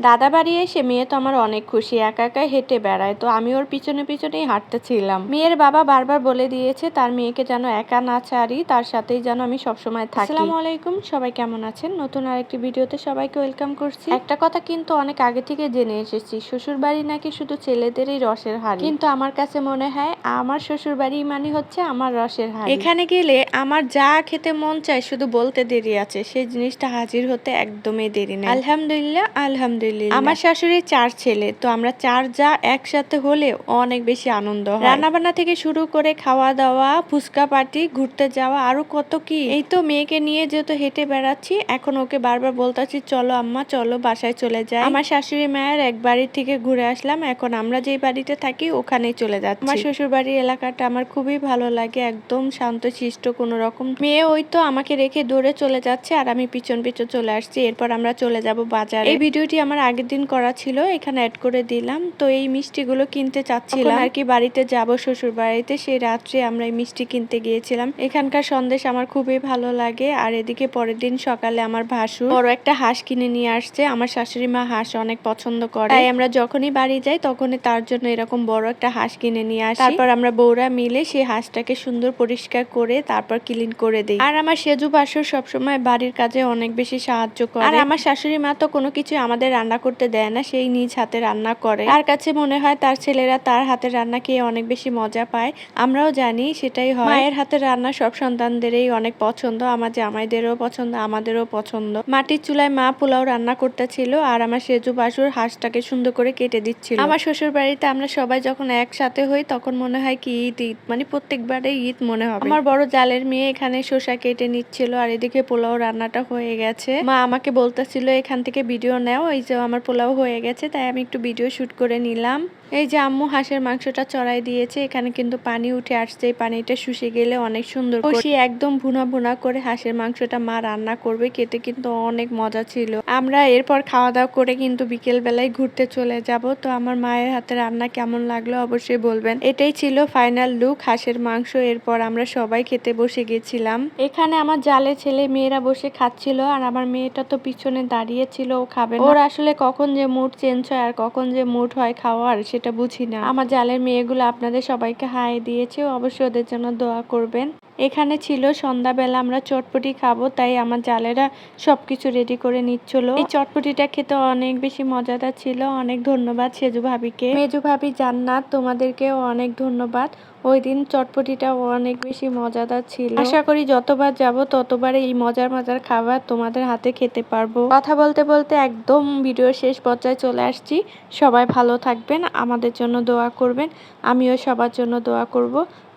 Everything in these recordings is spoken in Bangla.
দাদা বাড়ি এসে মেয়ে তো আমার অনেক খুশি, একা একা হেঁটে বেড়ায়। তো আমি ওর পিছনে পিছনেই হাঁটতেছিলাম। মেয়ের বাবা বারবার বলে দিয়েছে তার মেয়েকে যেন একা না ছাড়ি, তার সাথেই যেন আমি সবসময় থাকি। আসসালামু আলাইকুম, সবাই কেমন আছেন? নতুন আরেকটি ভিডিওতে সবাইকে ওয়েলকাম করছি। একটা কথা কিন্তু অনেক আগে থেকে জেনে এসেছি, শ্বশুর বাড়ি নাকি শুধু ছেলেদেরই রসের হাড়ি, কিন্তু আমার কাছে মনে হয় আমার শ্বশুর বাড়ি মানে হচ্ছে আমার রসের হাড়ি। এখানে গেলে আমার যা খেতে মন চায় শুধু বলতে দেরি আছে, সেই জিনিসটা হাজির হতে একদমই দেরি নেই। আলহামদুলিল্লাহ আলহামদুলিল্লাহ। আমার শাশুড়ির 4 ছেলে, তো আমরা 4 যা একসাথে হলে অনেক বেশি আনন্দ হয়। রান্নাবান্না থেকে শুরু করে খাওয়া দাওয়া, ফুচকা পার্টি, ঘুরতে যাওয়া, আরো কত কি। এই তো মেয়েকে নিয়ে যেহেতু হেঁটে বেড়াচ্ছি, এখন ওকে বারবার বলতাছি চলো আম্মা চলো বাসায় চলে যাই। আমার শাশুড়ি মায়ের এক বাড়ি থেকে ঘুরে আসলাম, এখন আমরা যেই বাড়িতে থাকি ওখানেই চলে যাচ্ছি। আমার শ্বশুর বাড়ির এলাকাটা আমার খুবই ভালো লাগে, একদম শান্তশিষ্ট, কোনো রকম। মেয়ে ওই তো আমাকে রেখে দৌড়ে চলে যাচ্ছে আর আমি পিছন পিছন চলে আসছি। এরপর আমরা চলে যাব বাজারে। এই ভিডিওটি আমার আগের দিন করা ছিল, এখানে অ্যাড করে দিলাম। তো এই মিষ্টিগুলো কিনতে চাচ্ছিলাম আর কি, বাড়িতে যাব শ্বশুর বাড়িতে, সেই রাত্রে আমরা এই মিষ্টি কিনতে গিয়েছিলাম। এখানকার সন্দেশ আমার খুবই ভালো লাগে। আর এদিকে পরের দিন সকালে আমার ভাসুর বড় একটা হাঁস কিনে নিয়ে আসছে। আমার শাশুড়ি মা হাঁস অনেক পছন্দ করে, তাই আমরা যখনই বাড়ি যাই তখনই তার জন্য এরকম বড় একটা হাঁস কিনে নিয়ে আসি। তারপর আমরা বউরা মিলে সেই হাঁসটাকে সুন্দর পরিষ্কার করে তারপর ক্লিন করে দিই। আর আমার সেজু ভাসুর সবসময় বাড়ির কাজে অনেক বেশি সাহায্য করে। আর আমার শাশুড়ি মা তো কোনো কিছু আমাদের রান্না করতে দেয় না, সেই নিজ হাতে রান্না করে। তার কাছে মনে হয় তার ছেলেরা তার হাতের রান্না খেয়ে অনেক বেশি মজা পায়, আমরাও জানি সেটাই হয়। মায়ের হাতের রান্না সব সন্তানদেরই অনেক পছন্দ, আমার জামাইদেরও পছন্দ, আমাদেরও পছন্দ। মাটির চুলায় মা পোলাও রান্না করতেছিল আর আমার সেজু ভাসুর হাঁসটাকে সুন্দর করে কেটে দিচ্ছিল। আমার শ্বশুর বাড়িতে আমরা সবাই যখন একসাথে হই তখন মনে হয় কি ঈদ ঈদ, মানে প্রত্যেকবারে ঈদ মনে হবে। আমার বড় জালের মেয়ে এখানে শসা কেটে নিচ্ছিল আর এদিকে পোলাও রান্নাটা হয়ে গেছে। মা আমাকে বলতেছিল এখান থেকে ভিডিও নাও, এই যে আমার পোলাও হয়ে গেছে, তাই আমি একটু ভিডিও শুট করে নিলাম। এই যে আম্মু হাঁসের মাংসটা চড়াই দিয়েছে, এখানে কিন্তু পানি উঠে আসছে, এই পানিটা শুষে গেলে অনেক সুন্দর কষিয়ে একদম ভুনা ভুনা করে হাঁসের মাংসটা মা রান্না করবে, খেতে কিন্তু অনেক মজা ছিল। আমরা এরপর খাওয়া দাওয়া করে কিন্তু বিকেল বেলায় ঘুরতে চলে যাব। তো আমার মায়ের হাতে রান্না কেমন লাগলো অবশ্যই বলবেন। এটাই ছিল ফাইনাল লুক হাঁসের মাংস। এরপর আমরা সবাই খেতে বসে গেছিলাম। এখানে আমার জালে ছেলে মেয়েরা বসে খাচ্ছিল আর আমার মেয়েটা তো পিছনে দাঁড়িয়ে ছিল, ও খাবে না। ওর আসলে কখন যে মুড চেঞ্জ হয় আর কখন যে মুড হয় খাওয়ার সেটা বুঝি না। আমার জালের মেয়েগুলো আপনাদের সবাইকে হাই দিয়েছে, অবশ্যই ওদের জন্য দোয়া করবেন। এখানে ছিল সন্ধ্যাবেলা আমরা চটপটি খাবো, তাই আমার জালেরা সবকিছু রেডি করে নিচ্ছিল। এই চটপটিটা খেতে অনেক বেশি মজাদার ছিল। অনেক ধন্যবাদ সেজু ভাবিকে। মেজু ভাবি জান্নাত, তোমাদেরকেও অনেক ধন্যবাদ। ওই দিন চটপটিটা অনেক বেশি মজাদার ছিল। আশা করি যতবার যাব ততবার এই মজার মজার খাবার তোমাদের হাতে খেতে পারবো। কথা বলতে বলতে একদম ভিডিওর শেষ পর্যায়ে চলে আসছি। সবাই ভালো থাকবেন, আমাদের জন্য দোয়া করবেন, আমিও সবার জন্য দোয়া করব।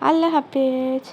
আল্লাহ হাফেজ।